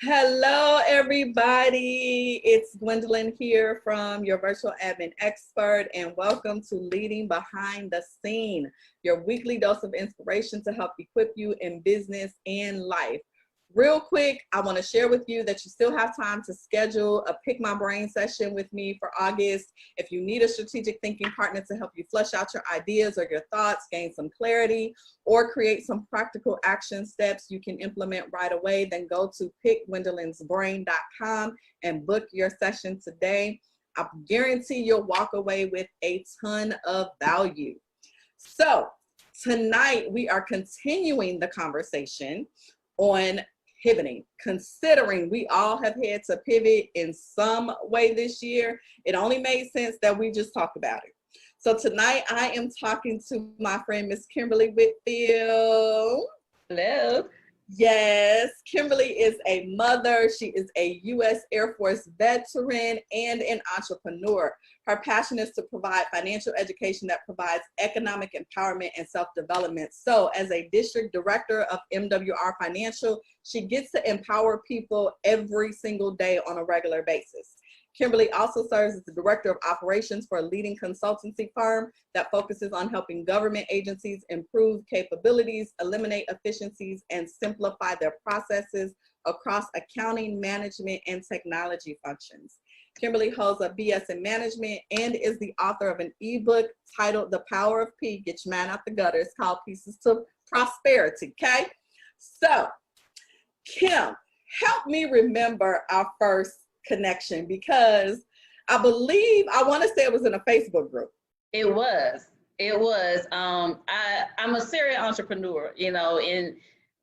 Hello, everybody. It's Gwendolyn here from your virtual admin expert, and welcome to Leading Behind the Scene, your weekly dose of inspiration to help equip you in business and life. Real quick, I want to share with you that you still have time to schedule a Pick My Brain session with me for August. If you need a strategic thinking partner to help you flesh out your ideas or your thoughts, gain some clarity, or create some practical action steps you can implement right away, then go to pickgwendolyn'sbrain.com and book your session today. I guarantee you'll walk away with a ton of value. So tonight we are continuing the conversation on pivoting, considering we all have had to pivot in some way this year. It only made sense that we just talk about it. So tonight I am talking to my friend, Miss Kimberly Whitfield. Hello. Yes, Kimberly is a mother. She is a U.S. Air Force veteran and an entrepreneur. Her passion is to provide financial education that provides economic empowerment and self-development. So as a district director of MWR Financial, she gets to empower people every single day on a regular basis. Kimberly also serves as the director of operations for a leading consultancy firm that focuses on helping government agencies improve capabilities, eliminate efficiencies, and simplify their processes across accounting, management, and technology functions. Kimberly holds a BS in management and is the author of an ebook titled The Power of P, Get Your Man Out the Gutter. It's called Pieces to Prosperity, okay? So, Kim, help me remember our first connection, because I believe, I want to say it was in a Facebook group. It was. I'm a serial entrepreneur, and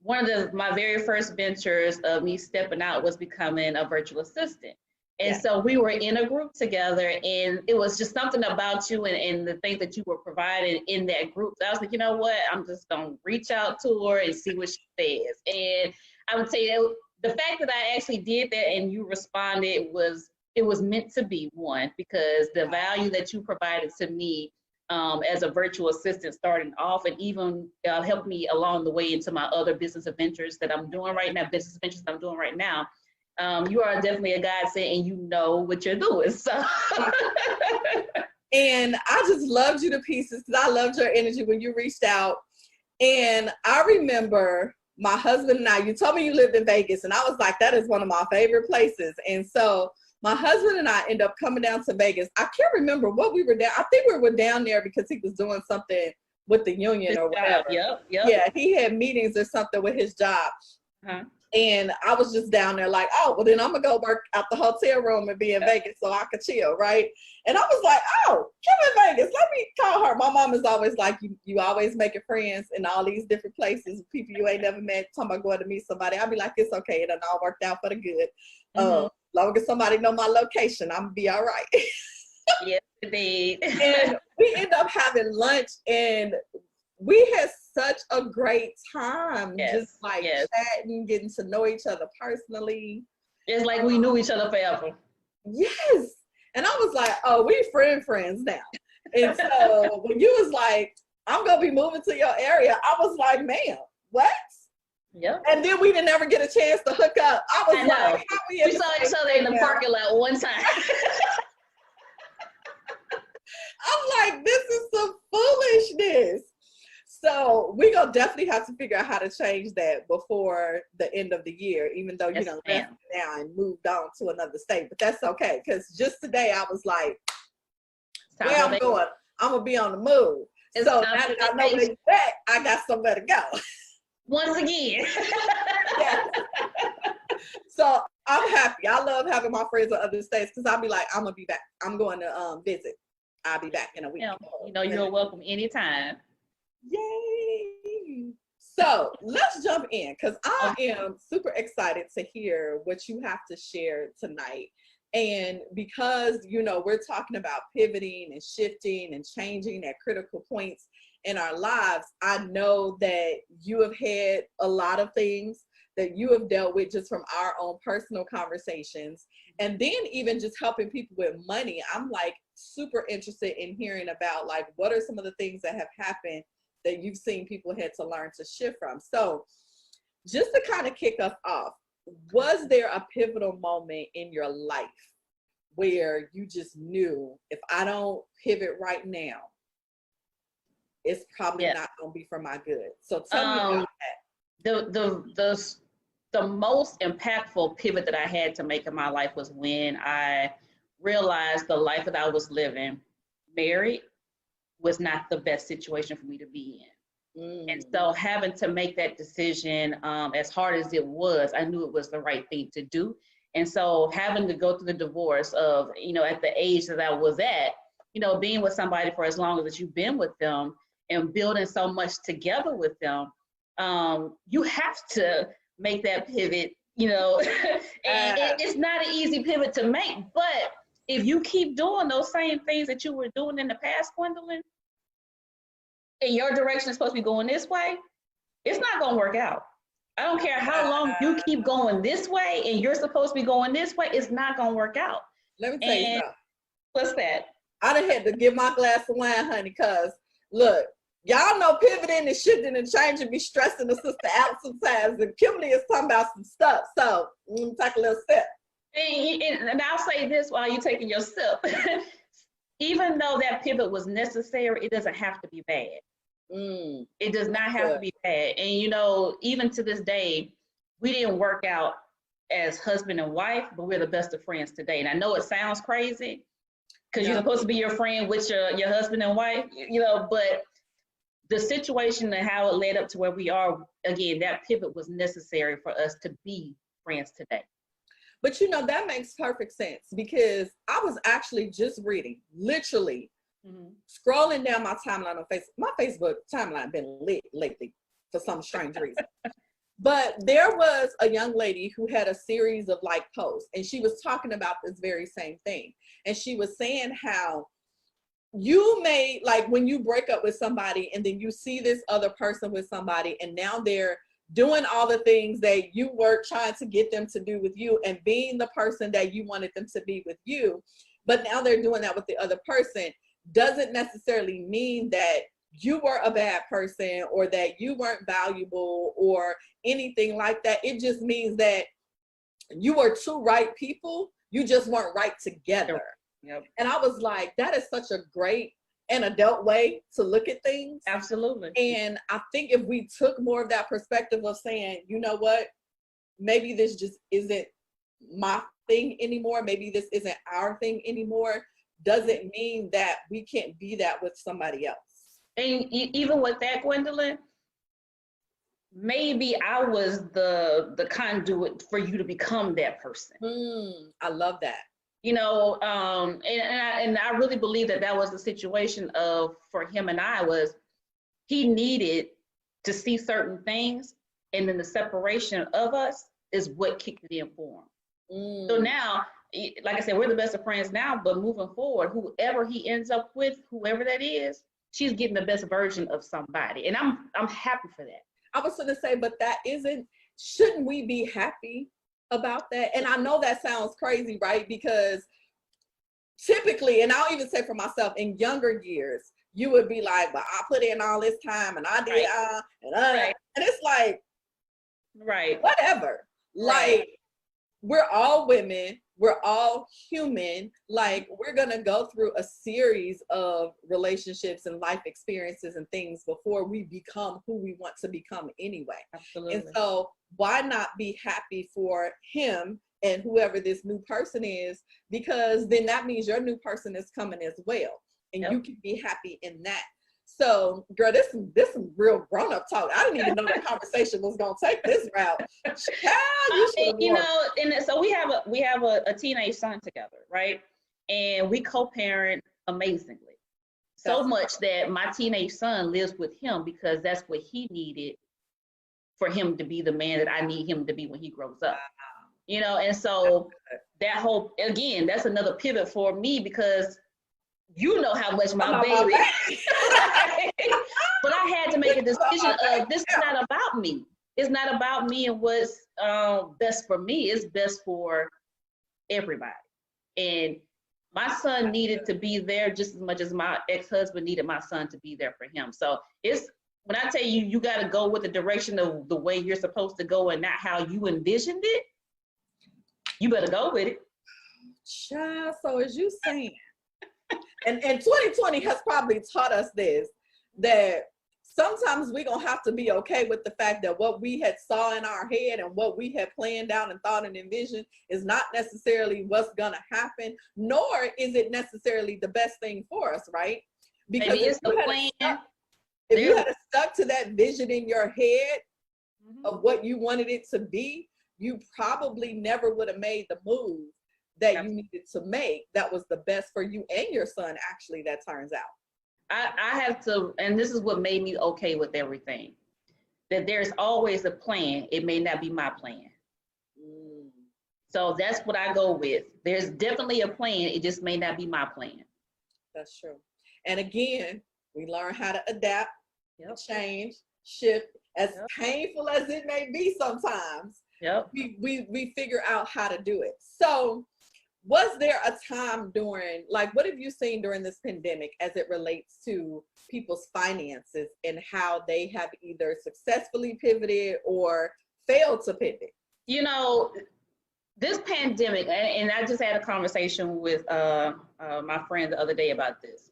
one of my very first ventures of me stepping out was becoming a virtual assistant. And so we were in a group together, and it was just something about you and the things that you were providing in that group. So I was like, you know what, I'm just going to reach out to her and see what she says. And I would say that the fact that I actually did that and you responded it was meant to be, one, because the value that you provided to me as a virtual assistant starting off, and even helped me along the way into my other business ventures that I'm doing right now, you are definitely a godsend, and you know what you're doing. So. And I just loved you to pieces because I loved your energy when you reached out. And I remember my husband and I, you told me you lived in Vegas, and I was like, that is one of my favorite places. And so my husband and I ended up coming down to Vegas. I can't remember what we were down. I think we were down there because he was doing something with the union or whatever. Yep. Yeah, he had meetings or something with his job. Uh-huh. And I was just down there like, oh, well, then I'm going to go work out the hotel room and be in Vegas so I could chill, right? And I was like, oh, Kim in Vegas, let me call her. My mom is always like, you always making friends in all these different places, people you ain't never met, talking about going to meet somebody. I'll be like, it's okay. It done all worked out for the good. Long as somebody know my location, I'm going to be all right. Yes, indeed. And we end up having lunch, and we had such a great time, just like chatting, getting to know each other personally. It's like we knew each other forever. Yes. And I was like, oh, we friends now. And so when you was like, I'm going to be moving to your area, I was like, ma'am, what? Yep. And then we didn't ever get a chance to hook up. I was like, how we saw each other in the parking lot one time. I'm like, this is some foolishness. So we're going to definitely have to figure out how to change that before the end of the year, even though you left now and moved on to another state. But that's okay, because just today I was like, where I'm going, I'm going to be on the move. So now that I know where you're at, I got somewhere to go. Once again. Yes. So I'm happy. I love having my friends in other states, because I'll be like, I'm going to be back. I'm going to visit. I'll be back in a week. You're welcome anytime. Yay! So let's jump in, because I am super excited to hear what you have to share tonight. And because, we're talking about pivoting and shifting and changing at critical points in our lives, I know that you have had a lot of things that you have dealt with just from our own personal conversations. And then even just helping people with money, I'm like super interested in hearing about, like, what are some of the things that have happened that you've seen people had to learn to shift from. So just to kind of kick us off, was there a pivotal moment in your life where you just knew, if I don't pivot right now, it's probably not going to be for my good? So tell me about that. The most impactful pivot that I had to make in my life was when I realized the life that I was living, married, was not the best situation for me to be in. And so having to make that decision, as hard as it was, I knew it was the right thing to do. And so having to go through the divorce of, at the age that I was at, being with somebody for as long as you've been with them and building so much together with them, you have to make that pivot, and it's not an easy pivot to make. But if you keep doing those same things that you were doing in the past, Gwendolyn, and your direction is supposed to be going this way, it's not going to work out. I don't care how long you keep going this way and you're supposed to be going this way, it's not going to work out. Let me tell you something. What's that? I done had to get my glass of wine, honey, because look, y'all know pivoting and shifting and changing be stressing the sister out sometimes. And Kimberly is talking about some stuff. So let me take a little sip. And I'll say this while you're taking your sip. Even though that pivot was necessary, it doesn't have to be bad. It does not have to be bad. And even to this day, we didn't work out as husband and wife, but we're the best of friends today. And I know it sounds crazy because you're supposed to be your friend with your husband and wife, but the situation and how it led up to where we are, again, that pivot was necessary for us to be friends today. But that makes perfect sense, because I was actually just reading, literally scrolling down my timeline on Facebook. My Facebook timeline been lit lately for some strange reason. But there was a young lady who had a series of posts, and she was talking about this very same thing. And she was saying how you may, when you break up with somebody and then you see this other person with somebody, and now they're doing all the things that you were trying to get them to do with you and being the person that you wanted them to be with you, but now they're doing that with the other person, doesn't necessarily mean that you were a bad person or that you weren't valuable or anything like that. It just means that you were two right people, you just weren't right together. Yep. And I was like, that is such a great and adult way to look at things. Absolutely. And I think if we took more of that perspective of saying, you know what, maybe this just isn't my thing anymore, maybe this isn't our thing anymore, doesn't mean that we can't be that with somebody else. And even with that, Gwendolyn, maybe I was the conduit for you to become that person. I love that. And I really believe that was the situation for him and I, was he needed to see certain things, and then the separation of us is what kicked it in for him. So now, like I said, we're the best of friends now, but moving forward, whoever he ends up with, whoever that is, she's getting the best version of somebody. And I'm happy for that. I was going to say, but shouldn't we be happy about that? And I know that sounds crazy, right? Because typically, and I'll even say for myself, in younger years, you would be like, but I put in all this time and I did, and it's like, whatever. Like, we're all women, we're all human. Like, we're gonna go through a series of relationships and life experiences and things before we become who we want to become anyway. Absolutely. And so why not be happy for him and whoever this new person is, because then that means your new person is coming as well, and you can be happy in that. So, girl, this some real grown-up talk. I didn't even know the conversation was gonna take this route. And so we have a teenage son together, right? And we co-parent amazingly. So much that my teenage son lives with him because that's what he needed for him to be the man that I need him to be when he grows up. And so that whole, again, that's another pivot for me, because how much my baby, but I had to make a decision of, this is not about me. It's not about me and what's best for me. It's best for everybody. And my son needed to be there just as much as my ex-husband needed my son to be there for him. So it's when I tell you, you got to go with the direction of the way you're supposed to go and not how you envisioned it, you better go with it. Child, so as you saying, and 2020 has probably taught us this, that sometimes we're going to have to be okay with the fact that what we had saw in our head and what we had planned out and thought and envisioned is not necessarily what's going to happen, nor is it necessarily the best thing for us, right? Because Maybe it's the plan. If you had stuck to that vision in your head of what you wanted it to be, you probably never would have made the move that you needed to make that was the best for you and your son, actually, that turns out. I have to, and this is what made me okay with everything, that there's always a plan. It may not be my plan. So that's what I go with. There's definitely a plan. It just may not be my plan. That's true. And again, we learn how to adapt, change, shift, as painful as it may be sometimes. We figure out how to do it. So was there a time during, like, what have you seen during this pandemic as it relates to people's finances and how they have either successfully pivoted or failed to pivot? You know, this pandemic, and I just had a conversation with my friend the other day about this.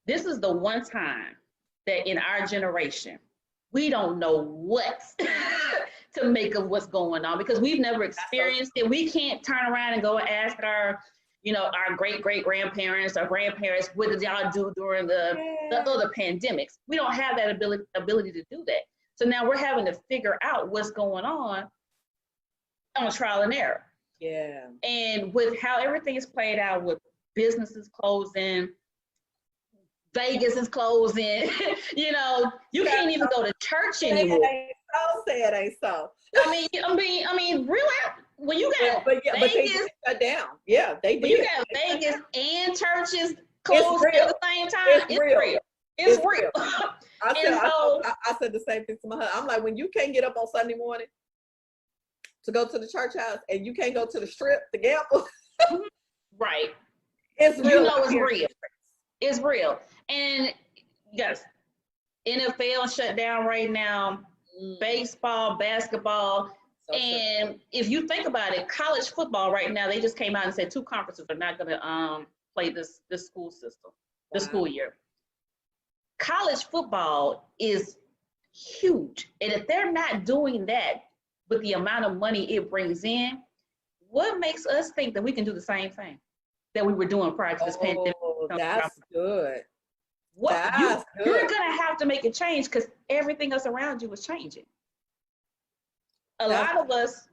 This is the one time that in our generation, we don't know what to make of what's going on because we've never experienced it. We can't turn around and go and ask our great-great-grandparents or grandparents, what did y'all do during the other pandemics? We don't have that ability to do that. So now we're having to figure out what's going on trial and error. Yeah. And with how everything is played out with businesses closing, Vegas is closing, you can't even go to church anymore. Say it ain't so. I mean, really, when you got but Vegas, they shut down. Yeah, they did. When you got Vegas and churches closed at the same time, it's real. It's real. I said the same thing to my husband. I'm like, when you can't get up on Sunday morning to go to the church house and you can't go to the strip to gamble, right? It's real. It's real. It's real. And yes, NFL shut down right now, baseball, basketball. And if you think about it, college football right now, they just came out and said 2 conferences are not going to play this school system, the school year. College football is huge. And if they're not doing that with the amount of money it brings in, what makes us think that we can do the same thing that we were doing prior to this pandemic? That's good. You're going to have to make a change because everything else around you is changing. A lot of us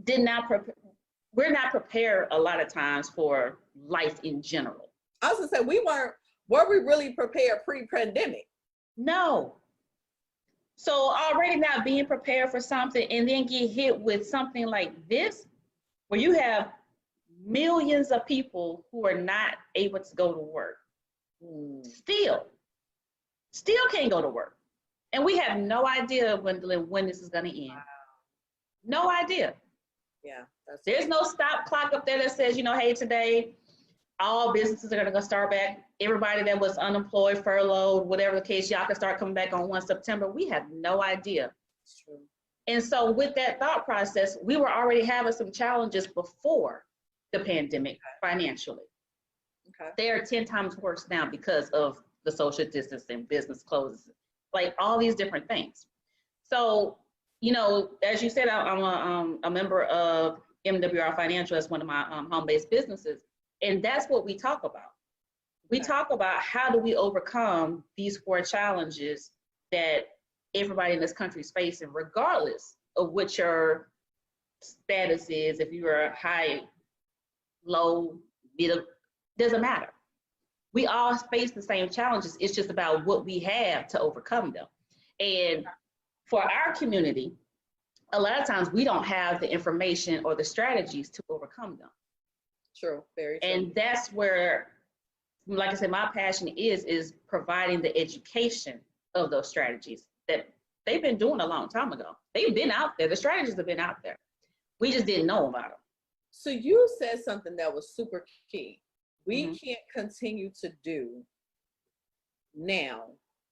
we're not prepared a lot of times for life in general. I was going to say, were we really prepared pre-pandemic? No. So already not being prepared for something and then get hit with something like this, where you have millions of people who are not able to go to work. Still can't go to work. And we have no idea when this is going to end. Wow. No idea. Yeah. There's no stop clock up there that says, hey, today all businesses are going to start back. Everybody that was unemployed, furloughed, whatever the case, y'all can start coming back on 1 September. We have no idea. That's true. And so with that thought process, we were already having some challenges before the pandemic financially. Okay. They are 10 times worse now because of the social distancing, business closes, like all these different things. So, as you said, I'm a member of MWR Financial as one of my home-based businesses. And that's what we talk about. We talk about how do we overcome these 4 challenges that everybody in this country is facing, regardless of what your status is, if you are high, low, middle, doesn't matter. We all face the same challenges. It's just about what we have to overcome them. And for our community, a lot of times we don't have the information or the strategies to overcome them. True, very true. And that's where, like I said, my passion is providing the education of those strategies that they've been doing a long time ago. They've been out there. The strategies have been out there. We just didn't know about them. So you said something that was super key. We can't continue to do now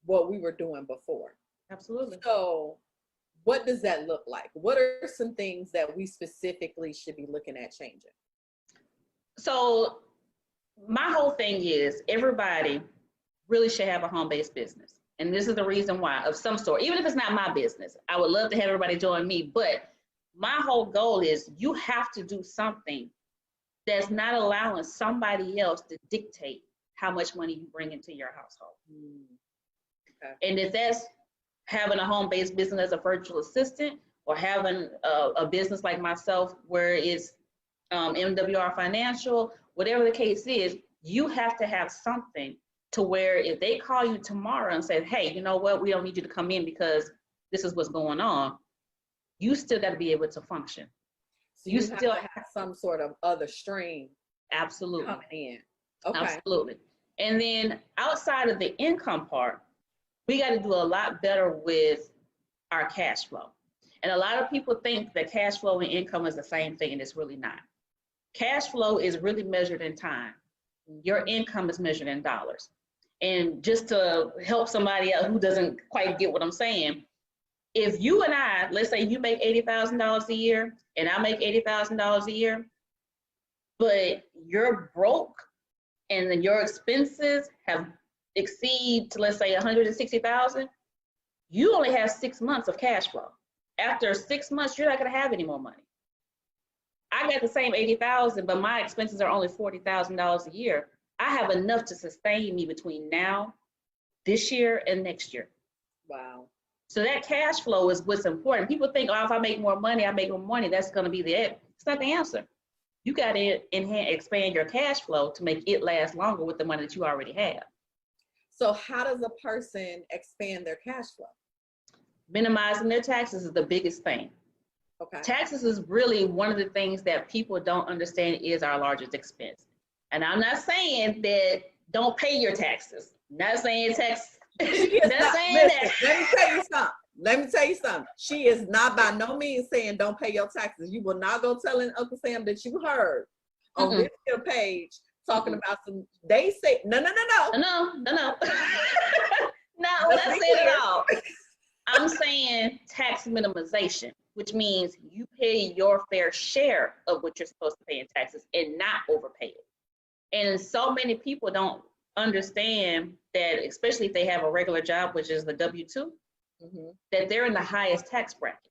what we were doing before. Absolutely. So what does that look like? What are some things that we specifically should be looking at changing? So my whole thing is everybody really should have a home-based business. And this is the reason why, of some sort, even if it's not my business, I would love to have everybody join me. But my whole goal is you have to do something that's not allowing somebody else to dictate how much money you bring into your household. Okay. And if that's having a home-based business as a virtual assistant, or having a business like myself where it's MWR Financial, whatever the case is, you have to have something to where if they call you tomorrow and say, hey, you know what, we don't need you to come in because this is what's going on, you still got to be able to function. So you still have some sort of other stream. Absolutely. Coming in. Okay. Absolutely. And then outside of the income part, we got to do a lot better with our cash flow. And a lot of people think that cash flow and income is the same thing, and it's really not. Cash flow is really measured in time. Your income is measured in dollars. And just to help somebody else who doesn't quite get what I'm saying, if you and I, let's say you make $80,000 a year and I make $80,000 a year, but you're broke and then your expenses have exceed to, let's say, 160,000, you only have 6 months of cash flow. After 6 months, you're not going to have any more money. I got the same 80,000, but my expenses are only $40,000 a year. I have enough to sustain me between now, this year, and next year. Wow. So that cash flow is what's important. People think, oh, if I make more money, I make more money. That's going to be the it. It's not the answer. You got to expand your cash flow to make it last longer with the money that you already have. So how does a person expand their cash flow? Minimizing their taxes is the biggest thing. Okay. Taxes is really one of the things that people don't understand is our largest expense. And I'm not saying that don't pay your taxes. Not saying tax. Not saying that. Let me tell you something. She is not by no means saying don't pay your taxes. You will not go telling Uncle Sam that you heard on this here page talking about some. They say no. No, that's it at all. I'm saying tax minimization, which means you pay your fair share of what you're supposed to pay in taxes and not overpay it. And so many people don't understand that, especially if they have a regular job, which is the W-2, that they're in the highest tax bracket.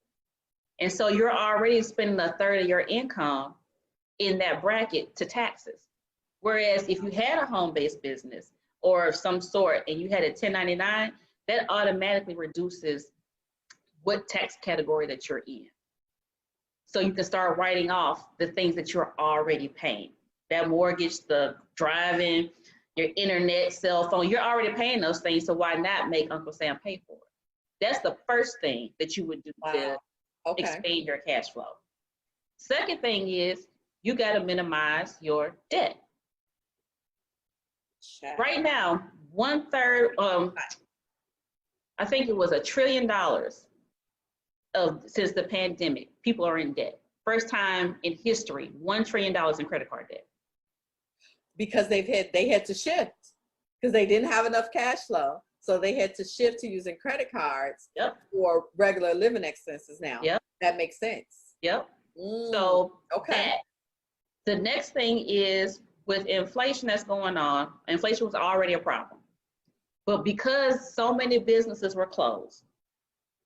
And so you're already spending a third of your income in that bracket to taxes. Whereas if you had a home-based business or of some sort and you had a 1099, that automatically reduces what tax category that you're in. So you can start writing off the things that you're already paying. That mortgage, the driving, your internet, cell phone, you're already paying those things, so why not make Uncle Sam pay for it? That's the first thing that you would do to expand your cash flow. Second thing is you got to minimize your debt. Right now, 1/3, I think it was $1 trillion since the pandemic, people are in debt. First time in history, $1 trillion in credit card debt. Because they had to shift because they didn't have enough cash flow. So they had to shift to using credit cards for regular living expenses now. Yep. That makes sense. Yep. So the next thing is with inflation that's going on, inflation was already a problem. But because so many businesses were closed,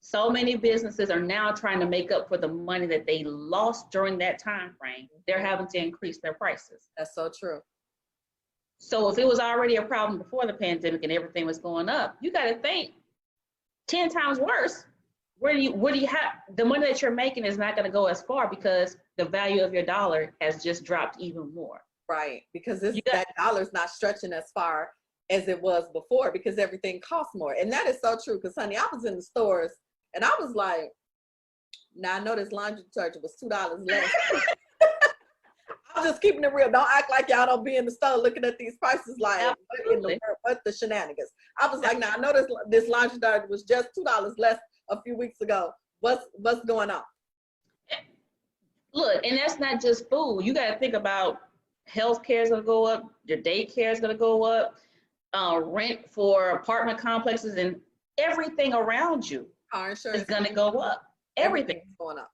so many businesses are now trying to make up for the money that they lost during that time frame. They're having to increase their prices. That's so true. So if it was already a problem before the pandemic and everything was going up, you got to think 10 times worse. Where do you have the money that you're making is not going to go as far because the value of your dollar has just dropped even more. Right, because that dollar's not stretching as far as it was before because everything costs more. And that is so true because, honey, I was in the stores and I was like, now I know this laundry detergent was $2 less. I'm just keeping it real. Don't act like y'all don't be in the store looking at these prices like, what the shenanigans. I was like, now I know this laundry detergent was just $2 less a few weeks ago. What's going on? Look, and that's not just food. You got to think about healthcare is going to go up. Your daycare is going to go up. Rent for apartment complexes and everything around you Car insurance is going to go up. Everything. everything's going up.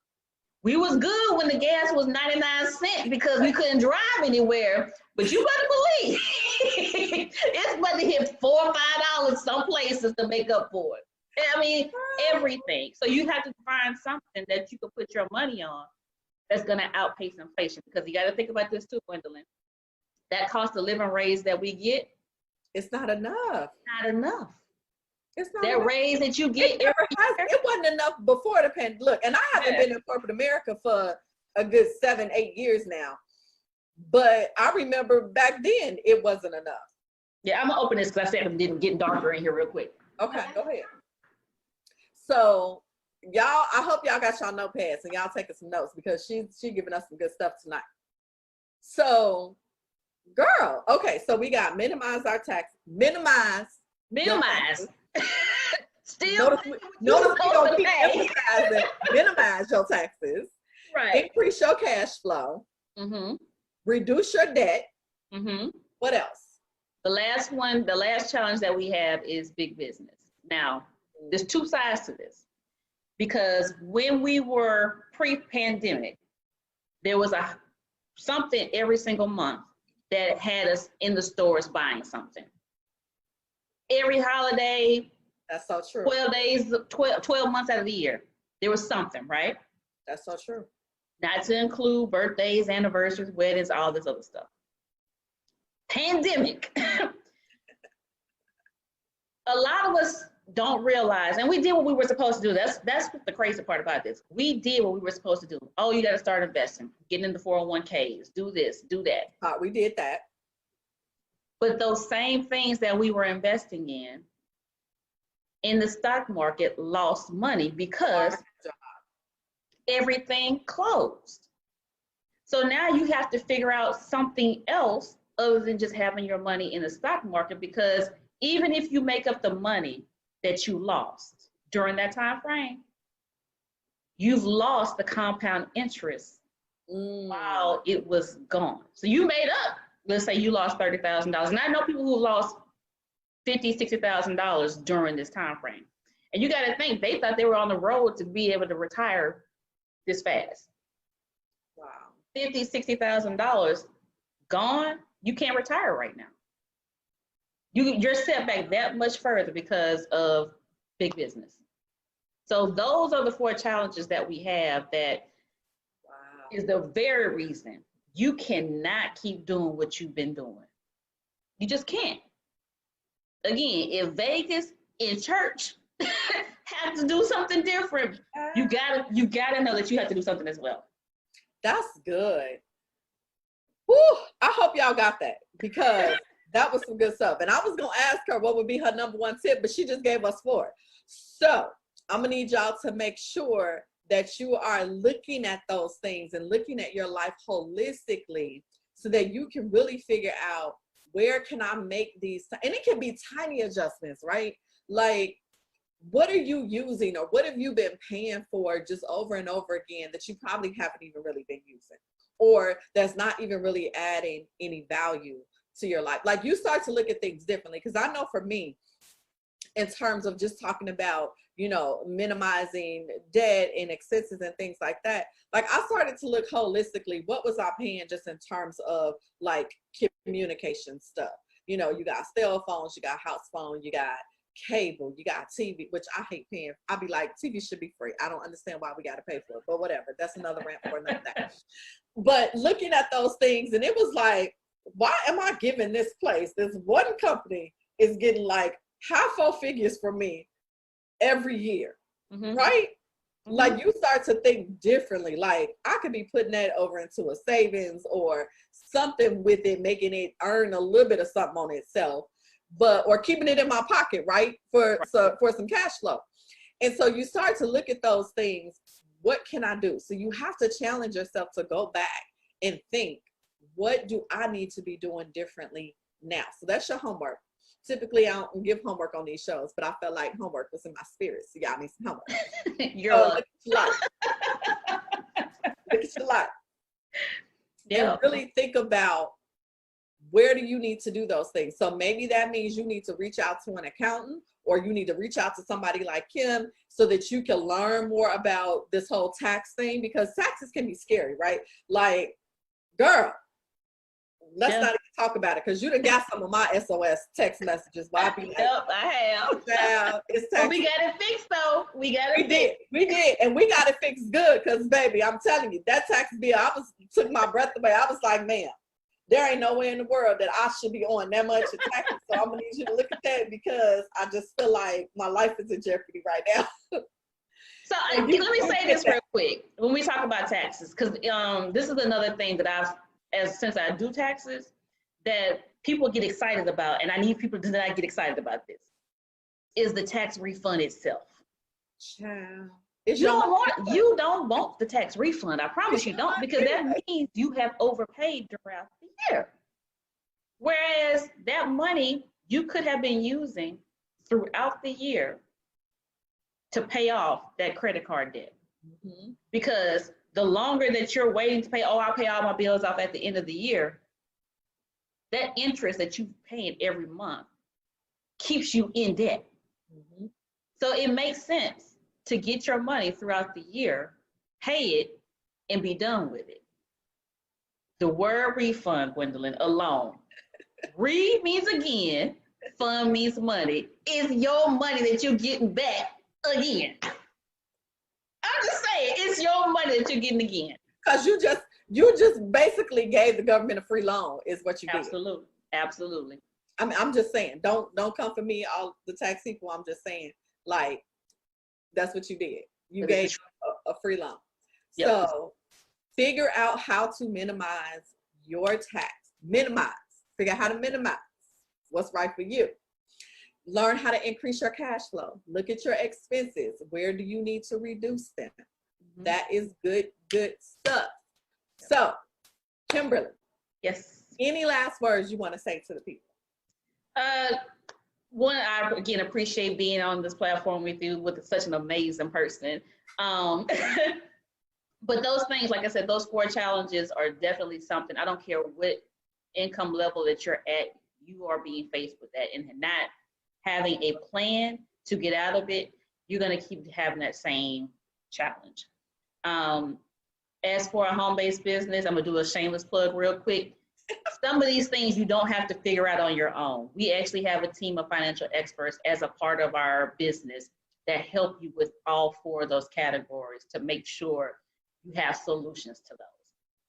We was good when the gas was 99 cents because we couldn't drive anywhere. But you better believe it's about to hit $4 or $5 some places to make up for it. I mean, everything. So you have to find something that you can put your money on that's going to outpace inflation, because you got to think about this too, Gwendolyn. That cost of living raise that we get, it's not enough. not enough. It's not That enough. raise that you get It wasn't enough before the pandemic. Look, and I haven't been in corporate America for a good 7-8 years now, but I remember back then it wasn't enough. Yeah, I'm gonna open this because I said I'm getting darker in here real quick. Okay, go ahead. So y'all, I hope y'all got y'all notepads and y'all taking some notes, because she giving us some good stuff tonight. So, girl, okay, so we got minimize our tax, minimize. Still, notice we don't keep emphasizing minimize your taxes. right? Increase your cash flow. Mm-hmm. Reduce your debt. Mm-hmm. What else? The last challenge that we have is big business. Now, there's two sides to this, because when we were pre-pandemic, there was something every single month that had us in the stores buying something. Every holiday, That's so true. 12 days, 12 months out of the year, there was something, right? That's so true. Not to include birthdays, anniversaries, weddings, all this other stuff. Pandemic. A lot of us don't realize, and we did what we were supposed to do. That's the crazy part about this. We did what we were supposed to do. Oh, you got to start investing, getting into 401ks, do this, do that. We did that. But those same things that we were investing in the stock market lost money because everything closed. So now you have to figure out something else other than just having your money in the stock market, because even if you make up the money that you lost during that time frame, you've lost the compound interest while it was gone. So you made up, let's say you lost $30,000. And I know people who lost $50,000, $60,000 during this time frame. And you got to think, they thought they were on the road to be able to retire this fast. Wow. $50,000, $60,000 gone, you can't retire right now. You're set back that much further because of big business. So those are the 4 challenges that we have. That is the very reason you cannot keep doing what you've been doing. You just can't. Again, if Vegas and church have to do something different, you gotta know that you have to do something as well. That's good. Woo, I hope y'all got that, because that was some good stuff. And I was going to ask her what would be her number 1 tip, but she just gave us 4. So I'm going to need y'all to make sure that you are looking at those things and looking at your life holistically, so that you can really figure out, where can I make these, and it can be tiny adjustments, right? Like, what are you using, or what have you been paying for just over and over again that you probably haven't even really been using, or that's not even really adding any value to your life? Like, you start to look at things differently. Because I know for me, in terms of just talking about, minimizing debt and expenses and things like that, like, I started to look holistically. What was I paying just in terms of like communication stuff? You got cell phones, you got house phone, you got cable, you got TV, which I hate paying. I'd be like, TV should be free. I don't understand why we got to pay for it, but whatever. That's another rant for another day. But looking at those things, and it was like, why am I giving this one company is getting like high 4 figures from me every year, right? Mm-hmm. Like, you start to think differently. Like, I could be putting that over into a savings or something with it, making it earn a little bit of something on itself, or keeping it in my pocket, right? For some cash flow. And so you start to look at those things. What can I do? So you have to challenge yourself to go back and think, what do I need to be doing differently now? So that's your homework. Typically, I don't give homework on these shows, but I felt like homework was in my spirit. So y'all need some homework. Look at your life. Look at your life. Yeah. And really think about, where do you need to do those things? So maybe that means you need to reach out to an accountant, or you need to reach out to somebody like Kim so that you can learn more about this whole tax thing, because taxes can be scary, right? Like, girl, let's not even talk about it, because you done got some of my SOS text messages. But I be like, yep, I have. yeah, it's tax. But we got it fixed though. We did, and we got it fixed good, because baby, I'm telling you, that tax bill, took my breath away. I was like, man, there ain't no way in the world that I should be on that much in taxes. So I'm gonna need you to look at that, because I just feel like my life is in jeopardy right now. So let me say this real quick when we talk about taxes, because this is another thing that since I do taxes, that people get excited about, and I need people to not get excited about this, is the tax refund itself. Child. You don't want the tax refund. I promise you don't, because that means you have overpaid throughout the year. Whereas that money you could have been using throughout the year to pay off that credit card debt. Mm-hmm. Because the longer that you're waiting to pay, I'll pay all my bills off at the end of the year, that interest that you're paying every month keeps you in debt. Mm-hmm. So it makes sense to get your money throughout the year, pay it, and be done with it. The word refund, Gwendolyn, alone. Re means again, fund means money. It's your money that you're getting back again. I'm just saying, it's your money that you're getting again. Because you just basically gave the government a free loan, is what you did. Absolutely. I mean, I'm just saying, don't come for me, all the tax people. I'm just saying, like, that's what you did. You gave a free loan. Yep. So figure out how to minimize your tax. Figure out how to minimize what's right for you. Learn how to increase your cash flow. Look at your expenses. Where do you need to reduce them? Mm-hmm. That is good stuff. So, Kimberly. Yes. Any last words you want to say to the people? One, I again appreciate being on this platform with you, with such an amazing person. But those things, like I said, those 4 challenges are definitely something. I don't care what income level that you're at, you are being faced with that, and not having a plan to get out of it, you're going to keep having that same challenge. As for a home-based business, I'm going to do a shameless plug real quick. Some of these things you don't have to figure out on your own. We actually have a team of financial experts as a part of our business that help you with all 4 of those categories to make sure you have solutions to those.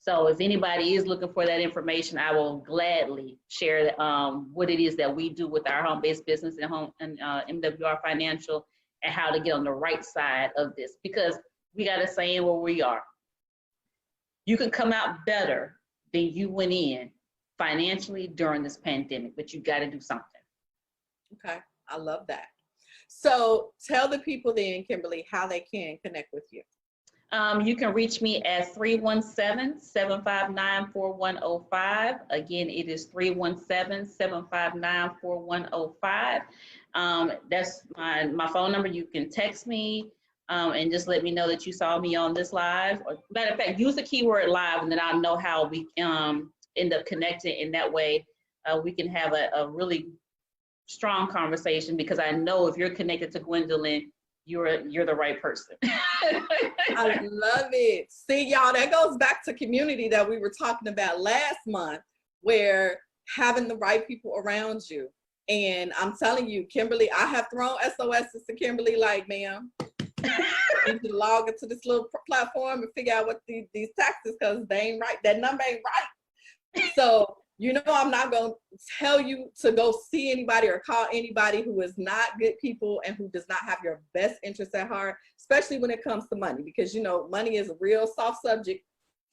So if anybody is looking for that information, I will gladly share what it is that we do with our home-based business and MWR Financial, and how to get on the right side of this. Because we got a saying where we are. You can come out better than you went in financially during this pandemic, but you got to do something. Okay, I love that. So tell the people then, Kimberly, how they can connect with you. You can reach me at 317-759-4105. Again, it is 317-759-4105. That's my phone number. You can text me and just let me know that you saw me on this live. Or, matter of fact, use the keyword live, and then I'll know how we end up connecting. In that way, we can have a really strong conversation, because I know if you're connected to Gwendolyn, you're the right person. I love it. See, y'all, that goes back to community that we were talking about last month, where having the right people around you. And I'm telling you, Kimberly, I have thrown SOSs to Kimberly like, ma'am, you need to log into this little platform and figure out what these taxes, because they ain't right. That number ain't right. So, you know, I'm not going to tell you to go see anybody or call anybody who is not good people and who does not have your best interests at heart, especially when it comes to money, because, you know, money is a real soft subject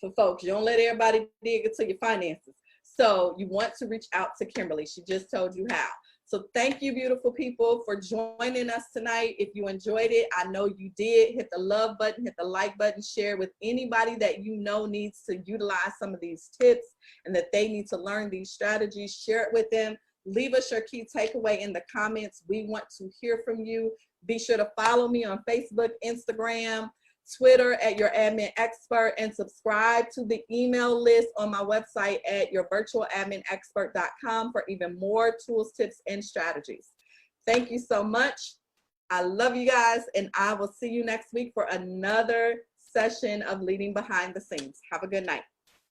for folks. You don't let everybody dig into your finances. So you want to reach out to Kimberly. She just told you how. So thank you, beautiful people, for joining us tonight. If you enjoyed it, I know you did, hit the love button, hit the like button, share with anybody that you know needs to utilize some of these tips and that they need to learn these strategies. Share it with them. Leave us your key takeaway in the comments. We want to hear from you. Be sure to follow me on Facebook, Instagram, Twitter at Your Admin Expert, and subscribe to the email list on my website at yourvirtualadminexpert.com for even more tools, tips, and strategies. Thank you so much. I love you guys, and I will see you next week for another session of Leading Behind the Scenes. Have a good night.